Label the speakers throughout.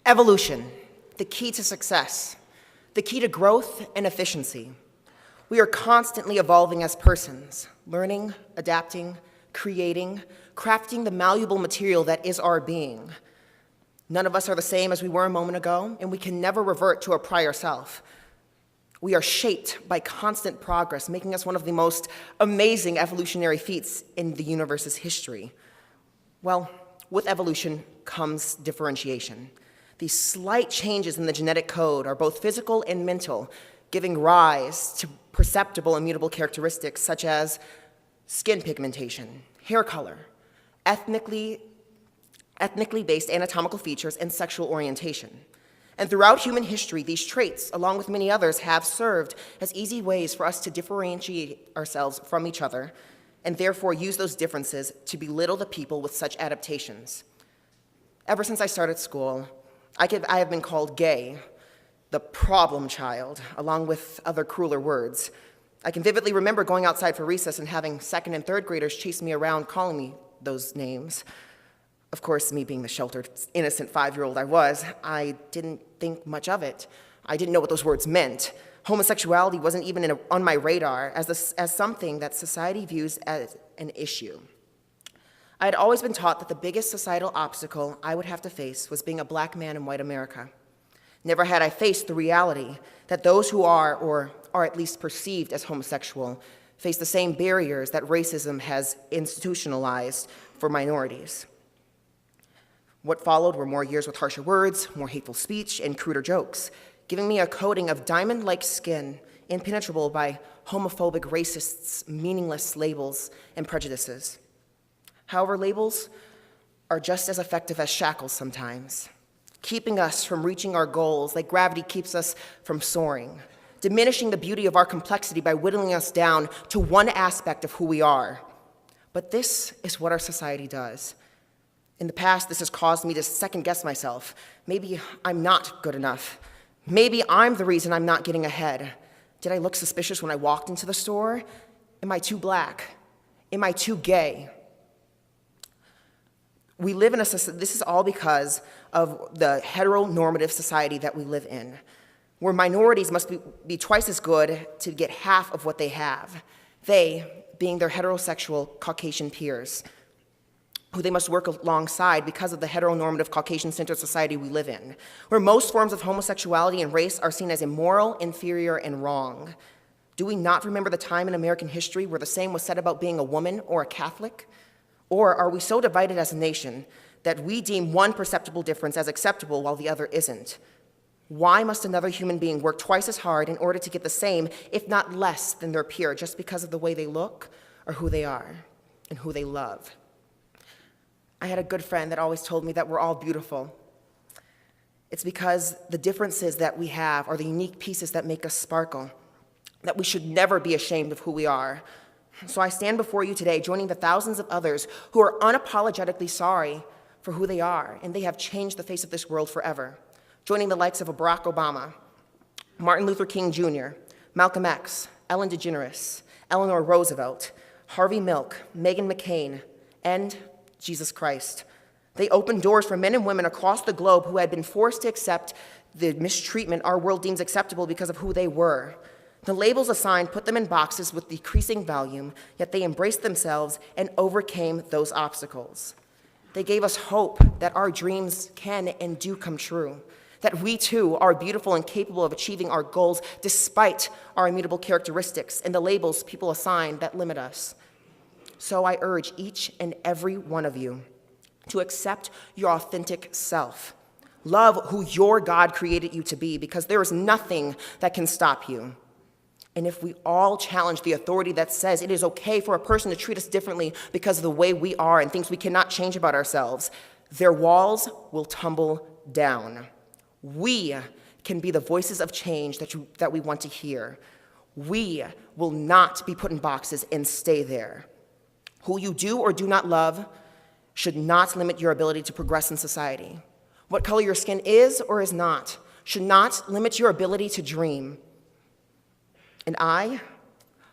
Speaker 1: Evolution, the key to success, the key to growth and efficiency. We are constantly evolving as persons, learning, adapting, creating, crafting the malleable material that is our being. None of us are the same as we were a moment ago, and we can never revert to our prior self. We are shaped by constant progress, making us one of the most amazing evolutionary feats in the universe's history. Well, with evolution comes differentiation. These slight changes in the genetic code are both physical and mental, giving rise to perceptible immutable characteristics such as skin pigmentation, hair color, ethnically based anatomical features, and sexual orientation. And throughout human history, these traits, along with many others, have served as easy ways for us to differentiate ourselves from each other, and therefore use those differences to belittle the people with such adaptations. Ever since I started school, I have been called gay, the problem child, along with other crueler words. I can vividly remember going outside for recess and having second and third graders chase me around calling me those names. Of course, me being the sheltered, innocent 5-year-old I was, I didn't think much of it. I didn't know what those words meant. Homosexuality wasn't even on my radar as something that society views as an issue. I had always been taught that the biggest societal obstacle I would have to face was being a black man in white America. Never had I faced the reality that those who are, or are at least perceived as homosexual, face the same barriers that racism has institutionalized for minorities. What followed were more years with harsher words, more hateful speech, and cruder jokes, giving me a coating of diamond-like skin, impenetrable by homophobic racists' meaningless labels and prejudices. However, labels are just as effective as shackles sometimes, keeping us from reaching our goals like gravity keeps us from soaring, diminishing the beauty of our complexity by whittling us down to one aspect of who we are. But this is what our society does. In the past, this has caused me to second-guess myself. Maybe I'm not good enough. Maybe I'm the reason I'm not getting ahead. Did I look suspicious when I walked into the store? Am I too black? Am I too gay? We live in this is all because of the heteronormative society that we live in, where minorities must be twice as good to get half of what they have, they being their heterosexual Caucasian peers, who they must work alongside because of the heteronormative Caucasian-centered society we live in, where most forms of homosexuality and race are seen as immoral, inferior, and wrong. Do we not remember the time in American history where the same was said about being a woman or a Catholic? Or are we so divided as a nation that we deem one perceptible difference as acceptable while the other isn't? Why must another human being work twice as hard in order to get the same, if not less, than their peer just because of the way they look or who they are and who they love? I had a good friend that always told me that we're all beautiful. It's because the differences that we have are the unique pieces that make us sparkle, that we should never be ashamed of who we are. So I stand before you today, joining the thousands of others who are unapologetically sorry for who they are, and they have changed the face of this world forever. Joining the likes of Barack Obama, Martin Luther King Jr., Malcolm X, Ellen DeGeneres, Eleanor Roosevelt, Harvey Milk, Meghan McCain, and Jesus Christ. They opened doors for men and women across the globe who had been forced to accept the mistreatment our world deems acceptable because of who they were. The labels assigned put them in boxes with decreasing volume, yet they embraced themselves and overcame those obstacles. They gave us hope that our dreams can and do come true, that we too are beautiful and capable of achieving our goals despite our immutable characteristics and the labels people assign that limit us. So I urge each and every one of you to accept your authentic self. Love who your God created you to be, because there is nothing that can stop you. And if we all challenge the authority that says it is okay for a person to treat us differently because of the way we are and things we cannot change about ourselves, their walls will tumble down. We can be the voices of change that we want to hear. We will not be put in boxes and stay there. Who you do or do not love should not limit your ability to progress in society. What color your skin is or is not should not limit your ability to dream. And I,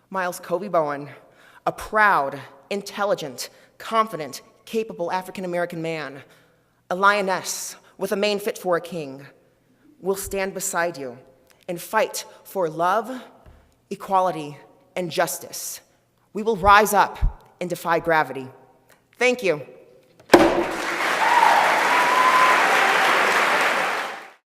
Speaker 1: Myles Bowen, a proud, intelligent, confident, capable African-American man, a lioness with a mane fit for a king. We'll stand beside you and fight for love, equality, and justice. We will rise up and defy gravity. Thank you.